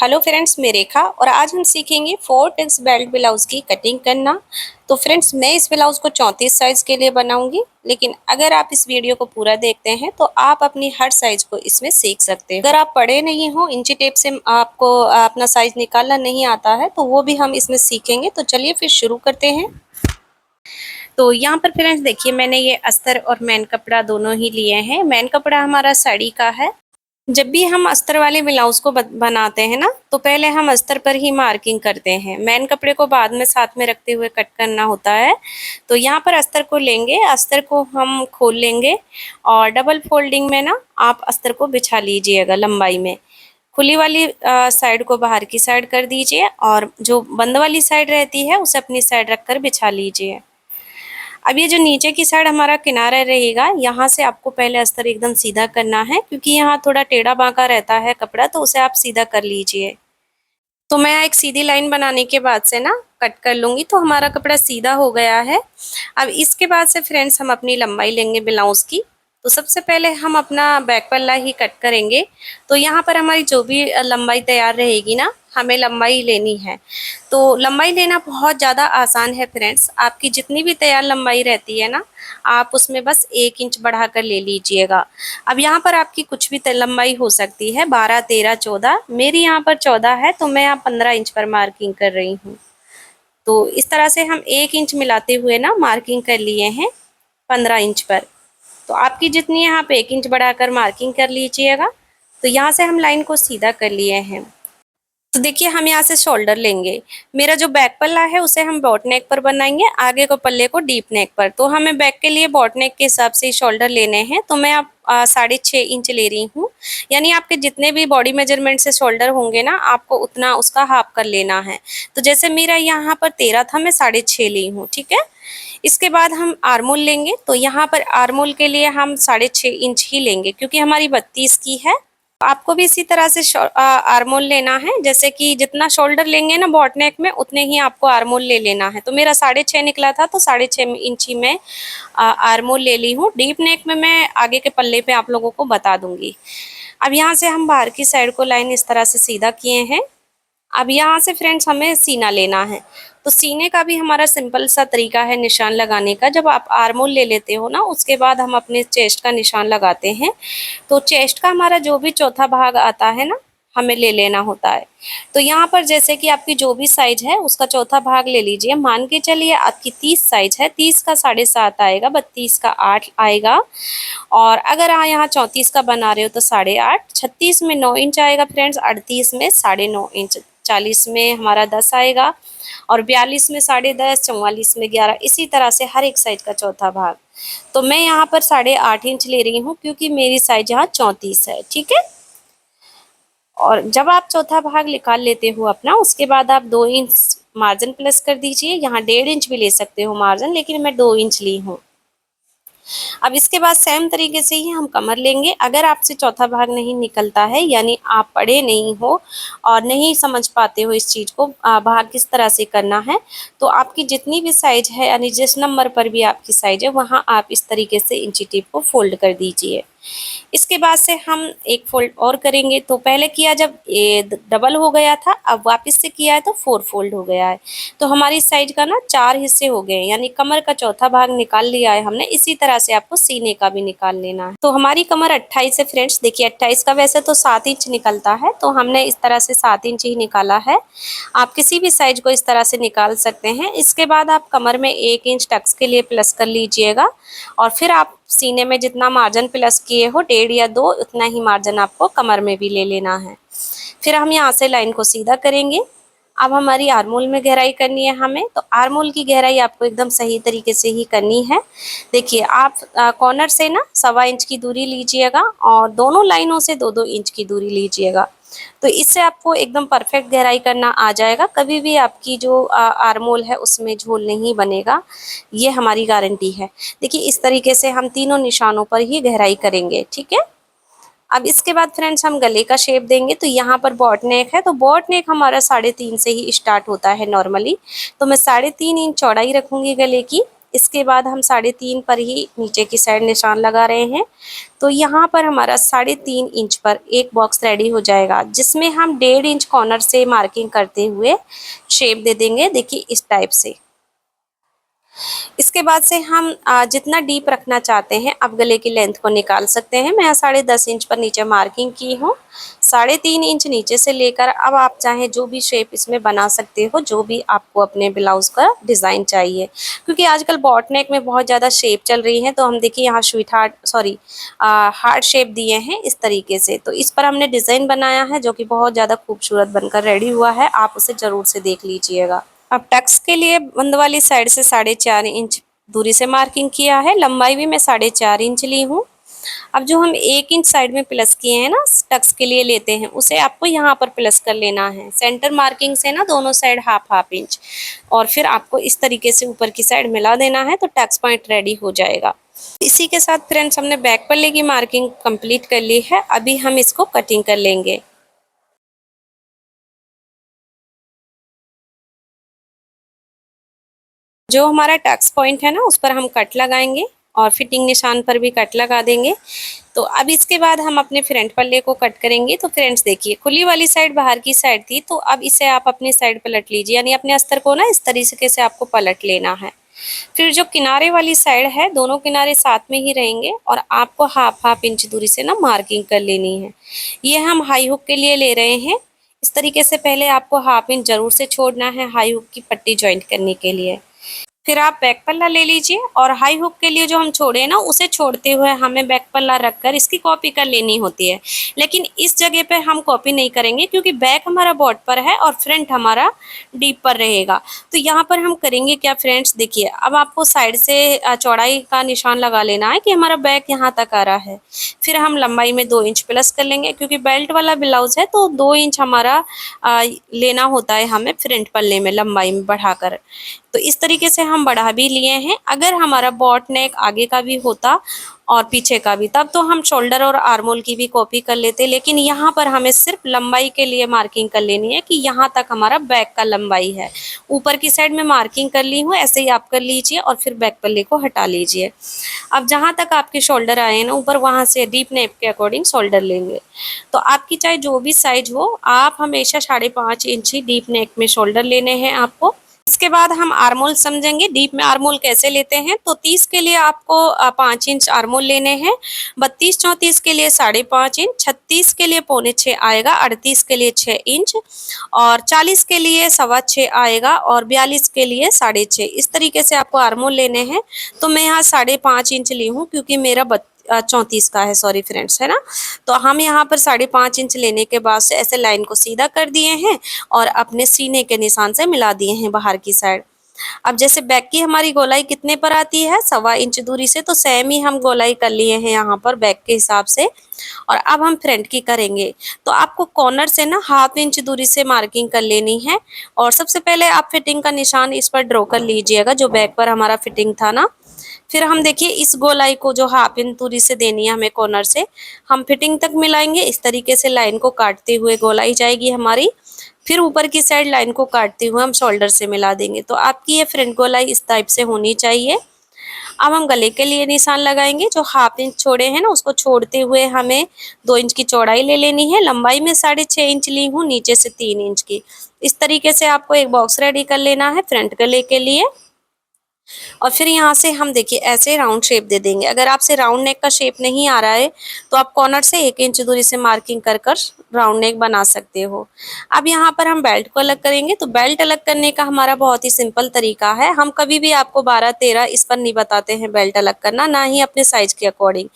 Hello friends, मैं रेखा और आज हम सीखेंगे 4 बेल्ट ब्लाउज की कटिंग करना। तो फ्रेंड्स, मैं इस ब्लाउज को 34 साइज के लिए बनाऊंगी, लेकिन अगर आप इस वीडियो को पूरा देखते हैं तो आप अपनी हर साइज को इसमें सीख सकते हैं। अगर आप पढ़े नहीं हो, इंची टेप से आपको अपना साइज निकालना नहीं आता है, तो वो भी हम इसमें सीखेंगे। तो चलिए फिर शुरू करते हैं। तो यहाँ पर फ्रेंड्स देखिए, मैंने ये अस्तर और मैन कपड़ा दोनों ही लिए हैं। मैन कपड़ा हमारा साड़ी का है। जब भी हम अस्तर वाले ब्लाउज को बनाते हैं ना, तो पहले हम अस्तर पर ही मार्किंग करते हैं। मैन कपड़े को बाद में साथ में रखते हुए कट करना होता है। तो यहाँ पर अस्तर को लेंगे, अस्तर को हम खोल लेंगे और डबल फोल्डिंग में ना आप अस्तर को बिछा लीजिएगा लंबाई में। खुली वाली साइड को बाहर की साइड कर दीजिए और जो बंद वाली साइड रहती है उसे अपनी साइड रखकर बिछा लीजिए। अब ये जो नीचे की साइड हमारा किनारा रहेगा, यहाँ से आपको पहले अस्तर एकदम सीधा करना है, क्योंकि यहाँ थोड़ा टेढ़ा बांका रहता है कपड़ा, तो उसे आप सीधा कर लीजिए। तो मैं एक सीधी लाइन बनाने के बाद से ना कट कर लूँगी, तो हमारा कपड़ा सीधा हो गया है। अब इसके बाद से फ्रेंड्स हम अपनी लंबाई लेंगे ब्लाउज की। तो सबसे पहले हम अपना बैक पल्ला ही कट करेंगे। तो यहाँ पर हमारी जो भी लंबाई तैयार रहेगी ना, हमें लंबाई लेनी है। तो लंबाई लेना बहुत ज़्यादा आसान है फ्रेंड्स। आपकी जितनी भी तैयार लंबाई रहती है ना, आप उसमें बस 1 इंच बढ़ाकर ले लीजिएगा। अब यहाँ पर आपकी कुछ भी लंबाई हो सकती है, 12, 13, 14। मेरी यहाँ पर 14 है, तो मैं यहाँ 15 इंच पर मार्किंग कर रही हूँ। तो इस तरह से हम 1 इंच मिलाते हुए ना मार्किंग कर लिए हैं 15 इंच पर। तो आपकी जितनी है आप 1 इंच बढ़ाकर मार्किंग कर लीजिएगा। तो यहाँ से हम लाइन को सीधा कर लिए हैं। तो देखिए, हम यहाँ से शोल्डर लेंगे। मेरा जो बैक पल्ला है उसे हम बॉट नेक पर बनाएंगे, आगे को पल्ले को डीप नेक पर। तो हमें बैक के लिए बॉट नेक के हिसाब से शोल्डर लेने हैं। तो मैं अब 6.5 इंच ले रही हूँ। यानी आपके जितने भी बॉडी मेजरमेंट से शोल्डर होंगे ना, आपको उतना उसका हाफ कर लेना है। तो जैसे मेरा यहाँ पर 13 था, मैं 6.5 ली हूँ, ठीक है। इसके बाद हम आर्मोल लेंगे। तो यहाँ पर आर्मोल के लिए हम 6.5 इंच ही लेंगे, क्योंकि हमारी 32 की है। आपको भी इसी तरह से आर्मोल लेना है। जैसे कि जितना शोल्डर लेंगे ना बॉट नेक में, उतने ही आपको आर्मोल ले लेना है। तो मेरा 6.5 निकला था, तो 6.5 इंच ही मैं आर्मोल ले ली हूँ। डीप नेक में मैं आगे के पल्ले पे आप लोगों को बता दूंगी। अब यहाँ से हम बाहर की साइड को लाइन इस तरह से सीधा किए हैं। अब यहाँ से फ्रेंड्स हमें सीना लेना है। तो सीने का भी हमारा सिंपल सा तरीका है निशान लगाने का। जब आप आर्मोल ले लेते हो ना, उसके बाद हम अपने चेस्ट का निशान लगाते हैं। तो चेस्ट का हमारा जो भी चौथा भाग आता है ना, हमें ले लेना होता है। तो यहाँ पर जैसे कि आपकी जो भी साइज है उसका चौथा भाग ले लीजिए। मान के चलिए आपकी 30 साइज है, 30 का 7.5 आएगा, 32 का 8 आएगा। और अगर आप यहाँ 34 का बना रहे हो तो 8.5, 36 में 9 इंच आएगा फ्रेंड्स, 38 में 9.5 इंच, 40 में हमारा 10 आएगा, और 42 में 10.5, 44 में 11। इसी तरह से हर एक साइज का चौथा भाग। तो मैं यहाँ पर 8.5 इंच ले रही हूँ, क्योंकि मेरी साइज यहाँ 34 है, ठीक है। और जब आप चौथा भाग निकाल लेते हो अपना, उसके बाद आप 2 इंच मार्जिन प्लस कर दीजिए। यहाँ 1.5 इंच भी ले सकते हो मार्जिन, लेकिन मैं 2 इंच ली हूँ। अब इसके बाद सेम तरीके से ही हम कमर लेंगे। अगर आपसे चौथा भाग नहीं निकलता है, यानी आप पढ़े नहीं हो और नहीं समझ पाते हो इस चीज़ को भाग किस तरह से करना है, तो आपकी जितनी भी साइज है, यानी जिस नंबर पर भी आपकी साइज है, वहाँ आप इस तरीके से इंची टेप को फोल्ड कर दीजिए। इसके बाद से हम एक फोल्ड और करेंगे। तो पहले किया जब ये डबल हो गया था, अब वापस से किया है तो 4 फोल्ड हो गया है। तो हमारी साइज का ना 4 हिस्से हो गए, यानी कमर का चौथा भाग निकाल लिया है हमने। इसी तरह से आपको सीने का भी निकाल लेना है। तो हमारी कमर 28 है फ्रेंड्स। देखिए, 28 का वैसे तो 7 इंच निकलता है, तो हमने इस तरह से 7 इंच ही निकाला है। आप किसी भी साइज को इस तरह से निकाल सकते हैं। इसके बाद आप कमर में 1 इंच टक्स के लिए प्लस कर लीजिएगा, और फिर आप सीने में जितना मार्जिन प्लस किए हो, 1.5 या 2, उतना ही मार्जिन आपको कमर में भी ले लेना है। फिर हम यहाँ से लाइन को सीधा करेंगे। अब हमारी आर्मोल में गहराई करनी है हमें। तो आर्मोल की गहराई आपको एकदम सही तरीके से ही करनी है। देखिए, आप कॉर्नर से ना 1.25 इंच की दूरी लीजिएगा, और दोनों लाइनों से 2-2 इंच की दूरी लीजिएगा। तो इससे आपको एकदम परफेक्ट गहराई करना आ जाएगा। कभी भी आपकी जो आर्मोल है उसमें झोल नहीं बनेगा, ये हमारी गारंटी है। देखिए, इस तरीके से हम तीनों निशानों पर ही गहराई करेंगे, ठीक है। अब इसके बाद फ्रेंड्स हम गले का शेप देंगे। तो यहाँ पर बॉट नेक है, तो बॉट नेक हमारा 3.5 से ही स्टार्ट होता है नॉर्मली। तो मैं 3.5 इंच चौड़ाई रखूंगी गले की। इसके बाद हम 3.5 पर ही नीचे की साइड निशान लगा रहे हैं। तो यहाँ पर हमारा 3.5 इंच पर एक बॉक्स रेडी हो जाएगा, जिसमें हम 1.5 इंच कॉर्नर से मार्किंग करते हुए शेप दे देंगे, देखिए इस टाइप से। इसके बाद से हम जितना डीप रखना चाहते हैं आप गले की लेंथ को निकाल सकते हैं। मैं यहाँ 10.5 इंच पर नीचे मार्किंग की हूँ, 3.5 इंच नीचे से लेकर अब आप चाहें जो भी शेप इसमें बना सकते हो, जो भी आपको अपने ब्लाउज का डिज़ाइन चाहिए। क्योंकि आजकल बॉट नेक में बहुत ज़्यादा शेप चल रही है, तो हम देखिए यहाँ स्वीट हार्ट हार्ट शेप दिए हैं इस तरीके से। तो इस पर हमने डिज़ाइन बनाया है जो कि बहुत ज़्यादा खूबसूरत बनकर रेडी हुआ है, आप उसे ज़रूर से देख लीजिएगा। अब टक्स के लिए बंद वाली साइड से 4.5 इंच दूरी से मार्किंग किया है, लंबाई भी मैं 4.5 इंच ली हूँ। अब जो हम 1 इंच साइड में प्लस किए हैं ना, टक्स के लिए लेते हैं, उसे आपको यहाँ पर प्लस कर लेना है सेंटर मार्किंग से ना, दोनों साइड हाफ इंच, और फिर आपको इस तरीके से ऊपर की साइड मिला देना है, तो टक्स पॉइंट रेडी हो जाएगा। इसी के साथ फ्रेंड्स हमने बैक पल्ले की मार्किंग कंप्लीट कर ली है, अभी हम इसको कटिंग कर लेंगे। जो हमारा टक्स पॉइंट है ना, उस पर हम कट लगाएंगे और फिटिंग निशान पर भी कट लगा देंगे। तो अब इसके बाद हम अपने फ्रंट पल्ले को कट करेंगे। तो फ्रेंड्स देखिए, खुली वाली साइड बाहर की साइड थी, तो अब इसे आप अपनी साइड पलट लीजिए, यानी अपने अस्तर को ना इस तरीके से आपको पलट लेना है। फिर जो किनारे वाली साइड है, दोनों किनारे साथ में ही रहेंगे और आपको हाफ इंच दूरी से ना मार्किंग कर लेनी है। ये हम हाई हुक के लिए ले रहे हैं। इस तरीके से पहले आपको हाफ इंच जरूर से छोड़ना है हाई हुक की पट्टी ज्वाइंट करने के लिए। फिर आप बैक पल्ला ले लीजिए और हाई हुक के लिए जो हम छोड़े ना, उसे छोड़ते हुए हमें बैक पल्ला रखकर इसकी कॉपी कर लेनी होती है। लेकिन इस जगह पे हम कॉपी नहीं करेंगे, क्योंकि बैक हमारा बॉट पर है और फ्रंट हमारा डीप पर रहेगा। तो यहाँ पर हम करेंगे क्या फ्रेंड्स, देखिए अब आपको साइड से चौड़ाई का निशान लगा लेना है कि हमारा बैक यहाँ तक आ रहा है। फिर हम लंबाई में 2 इंच प्लस कर लेंगे, क्योंकि बेल्ट वाला ब्लाउज है तो 2 इंच हमारा लेना होता है हमें फ्रंट पल्ले में लंबाई में बढ़ाकर। तो इस तरीके से हम बढ़ा भी लिए हैं। अगर हमारा बॉट नेक आगे का भी होता और पीछे का भी, तब तो हम शोल्डर और आर्मोल की भी कॉपी कर लेते, लेकिन यहाँ पर हमें सिर्फ लंबाई के लिए मार्किंग कर लेनी है कि यहाँ तक हमारा बैक का लंबाई है। ऊपर की साइड में मार्किंग कर ली हूँ, ऐसे ही आप कर लीजिए और फिर बैक पल्ले को हटा लीजिए। अब जहाँ तक आपके शोल्डर आए ना ऊपर, वहाँ से डीप नेक के अकॉर्डिंग शोल्डर लेंगे। तो आपकी चाहे जो भी साइज हो, आप हमेशा 5.5 इंच ही डीप नेक में शोल्डर लेने हैं आपको। इसके बाद हम आर्मोल समझेंगे। डीप में आर्मोल कैसे लेते हैं, तो 30 के लिए आपको 5 इंच आर्मोल लेने हैं, 32-34 के लिए 5.5 इंच, 36 के लिए 5.25 आएगा, 38 के लिए 6 इंच, और 40 के लिए 6.25 आएगा, और 42 के लिए 6.5। इस तरीके से आपको आर्मोल लेने हैं। तो मैं यहाँ 5.5 इंच ली हूँ, क्योंकि मेरा 34 का है, सॉरी फ्रेंड्स, है ना। तो हम यहाँ पर 5.5 इंच लेने के बाद से ऐसे लाइन को सीधा कर दिए हैं और अपने सीने के निशान से मिला दिए हैं बाहर की साइड। अब जैसे बैक की हमारी गोलाई कितने पर आती है, 1.25 इंच दूरी से, तो सेम ही हम गोलाई कर लिए हैं यहाँ पर बैक के हिसाब से। और अब हम फ्रंट की करेंगे। तो आपको कॉर्नर से ना 1/2 इंच दूरी से मार्किंग कर लेनी है। और सबसे पहले आप फिटिंग का निशान इस पर ड्रॉ कर लीजिएगा, जो बैक पर हमारा फिटिंग था ना। फिर हम देखिए इस गोलाई को जो 1/2 इंच दूरी से देनी है हमें कॉर्नर से, हम फिटिंग तक मिलाएंगे। इस तरीके से लाइन को काटते हुए गोलाई जाएगी हमारी। फिर ऊपर की साइड लाइन को काटते हुए हम शोल्डर से मिला देंगे। तो आपकी ये फ्रंट गोलाई इस टाइप से होनी चाहिए। अब हम गले के लिए निशान लगाएंगे। जो 1/2 इंच छोड़े हैं ना, उसको छोड़ते हुए हमें 2 इंच की चौड़ाई ले लेनी है। लंबाई में 6.5 इंच ली हूँ, नीचे से 3 इंच की। इस तरीके से आपको एक बॉक्स रेडी कर लेना है फ्रंट गले के लिए। और फिर यहाँ से हम देखिए ऐसे राउंड शेप दे देंगे। अगर आपसे राउंड नेक का शेप नहीं आ रहा है, तो आप कॉर्नर से 1 इंच दूरी से मार्किंग कर कर राउंड नेक बना सकते हो। अब यहाँ पर हम बेल्ट को अलग करेंगे। तो बेल्ट अलग करने का हमारा बहुत ही सिंपल तरीका है। हम कभी भी आपको 12-13 इस पर नहीं बताते हैं बेल्ट अलग करना, ना ही अपने साइज के अकॉर्डिंग।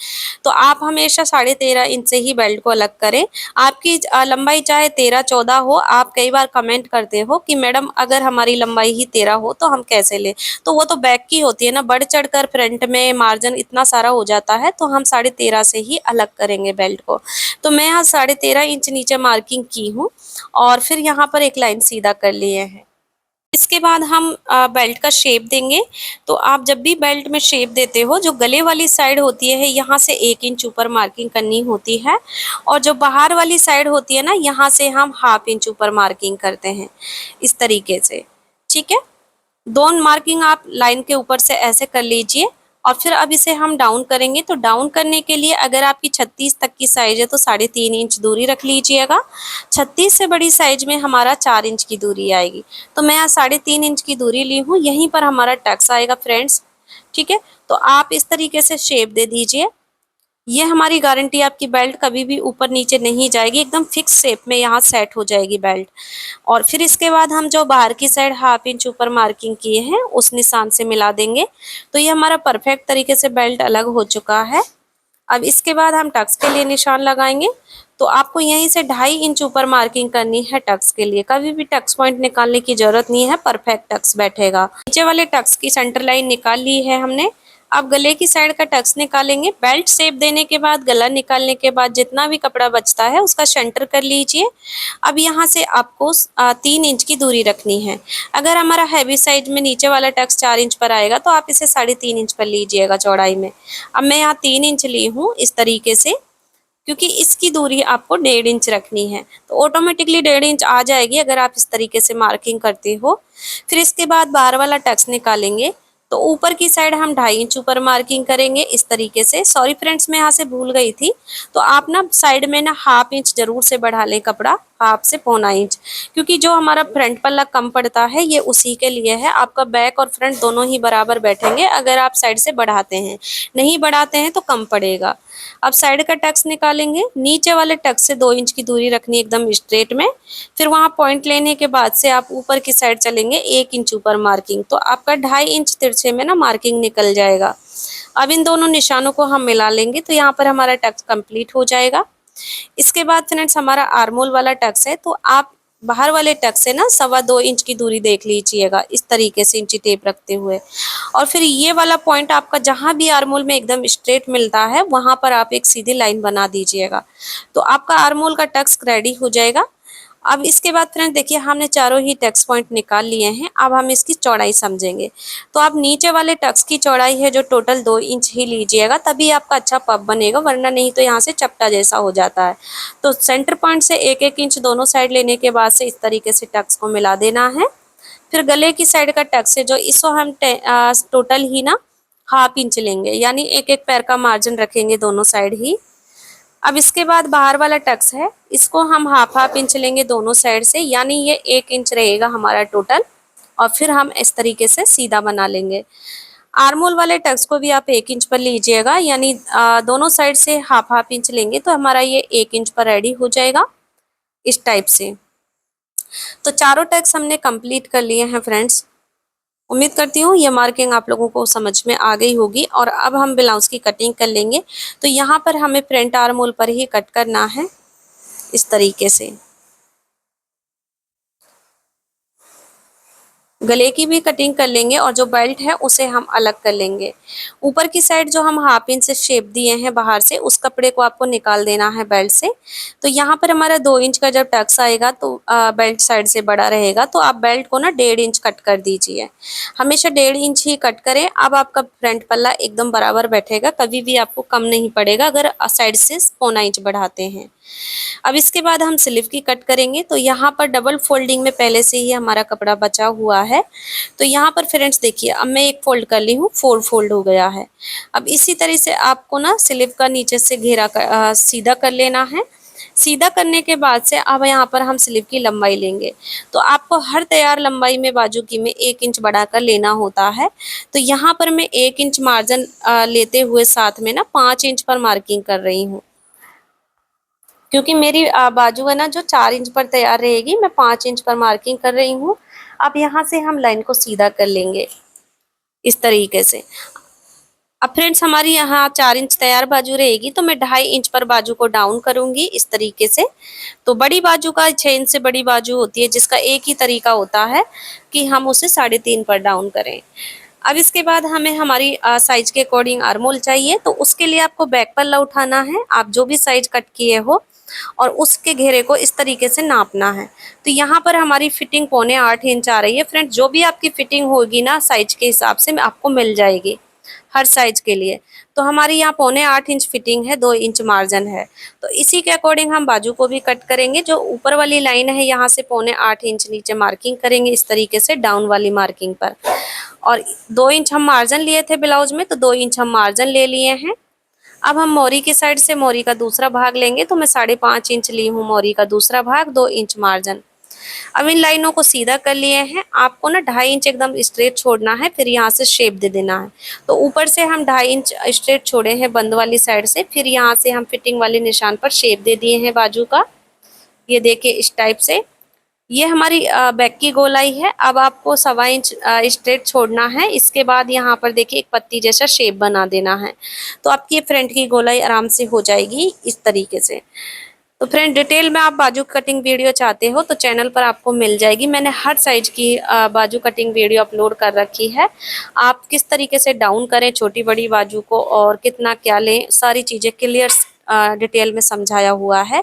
तो आप हमेशा 13.5 इंच से ही बेल्ट को अलग करें। आपकी लंबाई चाहे 13-14 हो। आप कई बार कमेंट करते हो कि मैडम अगर हमारी लंबाई ही 13 हो तो हम कैसे लें, तो वो तो बैक की होती है ना, बढ़ चढ़कर फ्रंट में मार्जिन इतना सारा हो जाता है। तो हम 13.5 से ही अलग करेंगे बेल्ट को। तो मैं यहाँ 13.5 इंच नीचे मार्किंग की हूँ और फिर यहाँ पर एक लाइन सीधा कर लिए हैं। इसके बाद हम बेल्ट का शेप देंगे। तो आप जब भी बेल्ट में शेप देते हो, जो गले वाली साइड होती है यहाँ से 1 इंच ऊपर मार्किंग करनी होती है, और जो बाहर वाली साइड होती है ना, यहाँ से हम 1/2 इंच ऊपर मार्किंग करते हैं इस तरीके से, ठीक है। दोनों मार्किंग आप लाइन के ऊपर से ऐसे कर लीजिए। और फिर अब इसे हम डाउन करेंगे। तो डाउन करने के लिए अगर आपकी 36 तक की साइज है तो 3.5 इंच दूरी रख लीजिएगा। 36 से बड़ी साइज में हमारा 4 इंच की दूरी आएगी। तो मैं यहाँ 3.5 इंच की दूरी ली हूँ, यहीं पर हमारा टक्स आएगा फ्रेंड्स। ठीक है, तो आप इस तरीके से शेप दे दीजिए। ये हमारी गारंटी, आपकी बेल्ट कभी भी ऊपर नीचे नहीं जाएगी, एकदम फिक्स शेप में यहाँ सेट हो जाएगी बेल्ट। और फिर इसके बाद हम जो बाहर की साइड 1/2 इंच ऊपर मार्किंग किए हैं उस निशान से मिला देंगे। तो ये हमारा परफेक्ट तरीके से बेल्ट अलग हो चुका है। अब इसके बाद हम टक्स के लिए निशान लगाएंगे। तो आपको यहीं से 2.5 इंच ऊपर मार्किंग करनी है टक्स के लिए। कभी भी टक्स पॉइंट निकालने की जरूरत नहीं है, परफेक्ट टक्स बैठेगा। नीचे वाले टक्स की सेंटर लाइन निकाल ली है हमने। अब गले की साइड का टक्स निकालेंगे। बेल्ट शेप देने के बाद, गला निकालने के बाद जितना भी कपड़ा बचता है उसका सेंटर कर लीजिए। अब यहाँ से आपको 3 इंच की दूरी रखनी है। अगर हमारा हैवी साइज में नीचे वाला टक्स 4 इंच पर आएगा तो आप इसे 3.5 इंच पर लीजिएगा चौड़ाई में। अब मैं यहाँ 3 इंच ली हूँ इस तरीके से, क्योंकि इसकी दूरी आपको 1.5 इंच रखनी है। तो ऑटोमेटिकली 1.5 इंच आ जाएगी अगर आप इस तरीके से मार्किंग करते हो। फिर इसके बाद बाहर वाला टक्स निकालेंगे। तो ऊपर की साइड हम 2.5 इंच ऊपर मार्किंग करेंगे इस तरीके से। सॉरी फ्रेंड्स, मैं यहाँ से भूल गई थी। तो आप ना साइड में ना 1/2 इंच जरूर से बढ़ा लें कपड़ा, 1/2 से 1.25 इंच, क्योंकि जो हमारा फ्रंट पल्ला कम पड़ता है ये उसी के लिए है। आपका बैक और फ्रंट दोनों ही बराबर बैठेंगे अगर आप साइड से बढ़ाते हैं, नहीं बढ़ाते हैं तो कम पड़ेगा। अब साइड का टक्स निकालेंगे। नीचे वाले टक्स से 2 इंच की दूरी रखनी एकदम स्ट्रेट में। फिर वहां पॉइंट लेने के बाद से आप ऊपर की साइड चलेंगे 1 इंच ऊपर मार्किंग। तो आपका 2.5 इंच तिरछे में ना मार्किंग निकल जाएगा। अब इन दोनों निशानों को हम मिला लेंगे तो यहाँ पर हमारा टक्स कंप्लीट हो जाएगा। इसके बाद फ्रेंड्स हमारा आर्मोल वाला टक्स है। तो आप बाहर वाले टक्स से ना 2.25 इंच की दूरी देख लीजिएगा इस तरीके से इंची टेप रखते हुए। और फिर ये वाला पॉइंट आपका जहां भी आर्मोल में एकदम स्ट्रेट मिलता है वहां पर आप एक सीधी लाइन बना दीजिएगा। तो आपका आर्मोल का टक्स रेडी हो जाएगा। अब इसके बाद फ्रेंड्स देखिए, हमने चारों ही टक्स पॉइंट निकाल लिए हैं। अब हम इसकी चौड़ाई समझेंगे। तो आप नीचे वाले टक्स की चौड़ाई है जो टोटल 2 इंच ही लीजिएगा, तभी आपका अच्छा पफ बनेगा, वरना नहीं तो यहाँ से चपटा जैसा हो जाता है। तो सेंटर पॉइंट से 1-1 इंच दोनों साइड लेने के बाद से इस तरीके से टक्स को मिला देना है। फिर गले की साइड का टक्स है जो इसको हम टोटल ही ना 1/2 इंच लेंगे, यानी 1-1 पैर का मार्जिन रखेंगे दोनों साइड ही। अब इसके बाद बाहर वाला टक्स है, इसको हम 1/2 इंच लेंगे दोनों साइड से, यानी ये 1 इंच रहेगा हमारा टोटल। और फिर हम इस तरीके से सीधा बना लेंगे। आर्मोल वाले टक्स को भी आप 1 इंच पर लीजिएगा, यानी दोनों साइड से 1/2 इंच लेंगे तो हमारा ये 1 इंच पर रेडी हो जाएगा इस टाइप से। तो चारों टक्स हमने कंप्लीट कर लिए हैं फ्रेंड्स। उम्मीद करती हूँ ये मार्किंग आप लोगों को समझ में आ गई होगी। और अब हम ब्लाउज की कटिंग कर लेंगे। तो यहाँ पर हमें फ्रंट आर्मोल पर ही कट करना है इस तरीके से। गले की भी कटिंग कर लेंगे और जो बेल्ट है उसे हम अलग कर लेंगे। ऊपर की साइड जो हम 1/2 इंच से शेप दिए हैं बाहर से, उस कपड़े को आपको निकाल देना है बेल्ट से। तो यहाँ पर हमारा 2 इंच का जब टक्स आएगा तो बेल्ट साइड से बड़ा रहेगा, तो आप बेल्ट को ना 1.5 इंच कट कर दीजिए। हमेशा 1.5 इंच ही कट करें। अब आपका फ्रंट पल्ला एकदम बराबर बैठेगा, कभी भी आपको कम नहीं पड़ेगा अगर साइड से 1/4 इंच बढ़ाते हैं। अब इसके बाद हम स्लीव की कट करेंगे। तो यहाँ पर डबल फोल्डिंग में पहले से ही हमारा कपड़ा बचा हुआ है। तो यहाँ पर फ्रेंड्स देखिए, अब मैं एक फोल्ड कर ली हूँ, 4 फोल्ड हो गया है। अब इसी तरह से आपको ना स्लीव का नीचे से घेरा सीधा कर लेना है। सीधा करने के बाद से अब यहाँ पर हम स्लीव की लंबाई लेंगे। तो आपको हर तैयार लंबाई में बाजू की में 1 इंच बढ़ाकर लेना होता है। तो यहाँ पर मैं 1 इंच मार्जिन लेते हुए साथ में ना 5 इंच पर मार्किंग कर रही हूँ, क्योंकि मेरी बाजू है ना जो 4 इंच पर तैयार रहेगी, मैं 5 इंच पर मार्किंग कर रही हूँ। अब यहाँ से हम लाइन को सीधा कर लेंगे इस तरीके से। अब फ्रेंड्स हमारी यहाँ 4 इंच तैयार बाजू रहेगी, तो मैं 2.5 इंच पर बाजू को डाउन करूंगी इस तरीके से। तो बड़ी बाजू का 6 इंच से बड़ी बाजू होती है, जिसका एक ही तरीका होता है कि हम उसे 3.5 पर डाउन करें। अब इसके बाद हमें हमारी साइज के अकॉर्डिंग आर्मोल चाहिए। तो उसके लिए आपको बैक पल्ला उठाना है, आप जो भी साइज कट किए हो, और उसके घेरे को इस तरीके से नापना है। तो यहाँ पर हमारी फिटिंग 7.25 इंच आ रही है। फ्रेंड्स जो भी आपकी फिटिंग होगी ना साइज के हिसाब से आपको मिल जाएगी हर साइज के लिए। तो हमारी यहाँ 8.25 इंच फिटिंग है, 2 इंच मार्जिन है। तो इसी के अकॉर्डिंग हम बाजू को भी कट करेंगे। जो ऊपर वाली लाइन है यहाँ से 8.25 इंच नीचे मार्किंग करेंगे इस तरीके से डाउन वाली मार्किंग पर। और 2 इंच हम मार्जिन लिए थे ब्लाउज में, तो 2 इंच हम मार्जिन ले लिए हैं। अब हम मोरी की साइड से मोरी का दूसरा भाग लेंगे, तो मैं 5.5 इंच ली हूँ मोरी का दूसरा भाग, 2 इंच मार्जिन। अब इन लाइनों को सीधा कर लिए हैं। आपको ना 2.5 इंच एकदम स्ट्रेट छोड़ना है, फिर यहाँ से शेप दे देना है। तो ऊपर से हम 2.5 इंच स्ट्रेट छोड़े हैं बंद वाली साइड से, फिर यहाँ से हम फिटिंग वाले निशान पर शेप दे दिए हैं बाजू का। ये देखिए इस टाइप से। ये हमारी बैक की गोलाई है। अब आपको 1.25 इंच स्ट्रेट छोड़ना है। इसके बाद यहाँ पर देखिए एक पत्ती जैसा शेप बना देना है, तो आपकी ये फ्रंट की गोलाई आराम से हो जाएगी इस तरीके से। तो फ्रेंड डिटेल में आप बाजू कटिंग वीडियो चाहते हो तो चैनल पर आपको मिल जाएगी। मैंने हर साइज की बाजू कटिंग वीडियो अपलोड कर रखी है। आप किस तरीके से डाउन करें छोटी बड़ी बाजू को और कितना क्या लें, सारी चीज़ें क्लियर डिटेल में समझाया हुआ है।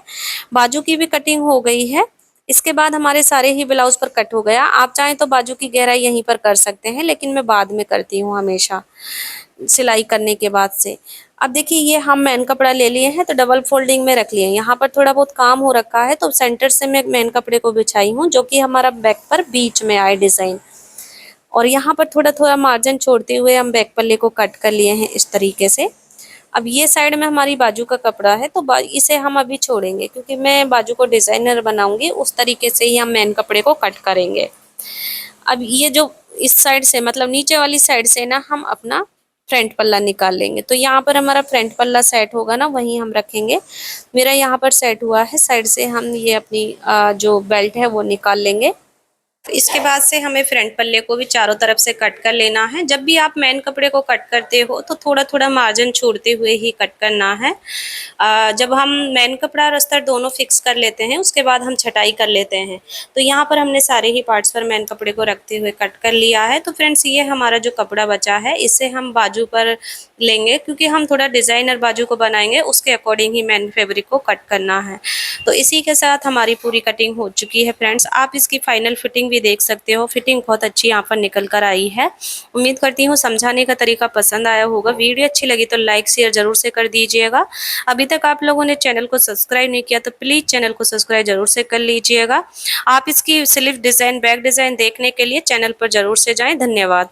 बाजू की भी कटिंग हो गई है। इसके बाद हमारे सारे ही ब्लाउज पर कट हो गया। आप चाहें तो बाजू की गहराई यहीं पर कर सकते हैं, लेकिन मैं बाद में करती हूँ हमेशा सिलाई करने के बाद से। अब देखिए ये हम मेन कपड़ा ले लिए हैं, तो डबल फोल्डिंग में रख लिए। यहाँ पर थोड़ा बहुत काम हो रखा है, तो सेंटर से मैं मेन कपड़े को बिछाई हूँ, जो कि हमारा बैक पर बीच में आए डिजाइन। और यहाँ पर थोड़ा थोड़ा मार्जिन छोड़ते हुए हम बैक पल्ले को कट कर लिए हैं इस तरीके से। अब ये साइड में हमारी बाजू का कपड़ा है, तो इसे हम अभी छोड़ेंगे, क्योंकि मैं बाजू को डिजाइनर बनाऊंगी उस तरीके से ही हम मेन कपड़े को कट करेंगे। अब ये जो इस साइड से मतलब नीचे वाली साइड से ना हम अपना फ्रंट पल्ला निकाल लेंगे। तो यहाँ पर हमारा फ्रंट पल्ला सेट होगा ना, वहीं हम रखेंगे। मेरा यहाँ पर सेट हुआ है। साइड से हम ये अपनी जो बेल्ट है वो निकाल लेंगे। इसके बाद से हमें फ्रंट पल्ले को भी चारों तरफ से कट कर लेना है। जब भी आप मेन कपड़े को कट करते हो तो थोड़ा थोड़ा मार्जिन छोड़ते हुए ही कट करना है। जब हम मेन कपड़ा और अस्तर दोनों फिक्स कर लेते हैं उसके बाद हम छटाई कर लेते हैं। तो यहाँ पर हमने सारे ही पार्ट्स पर मेन कपड़े को रखते हुए कट कर लिया है। तो फ्रेंड्स ये हमारा जो कपड़ा बचा है इसे हम बाजू पर लेंगे, क्योंकि हम थोड़ा डिज़ाइनर बाजू को बनाएंगे, उसके अकॉर्डिंग ही मेन फैब्रिक को कट करना है। तो इसी के साथ हमारी पूरी कटिंग हो चुकी है फ्रेंड्स। आप इसकी फाइनल फिटिंग भी देख सकते हो। फिटिंग बहुत अच्छी यहाँ पर निकल कर आई है। उम्मीद करती हूँ समझाने का तरीका पसंद आया होगा। वीडियो अच्छी लगी तो लाइक शेयर जरूर से कर दीजिएगा। अभी तक आप लोगों ने चैनल को सब्सक्राइब नहीं किया तो प्लीज़ चैनल को सब्सक्राइब जरूर से कर लीजिएगा। आप इसकी स्लीव डिज़ाइन बैक डिज़ाइन देखने के लिए चैनल पर जरूर से जाएँ। धन्यवाद।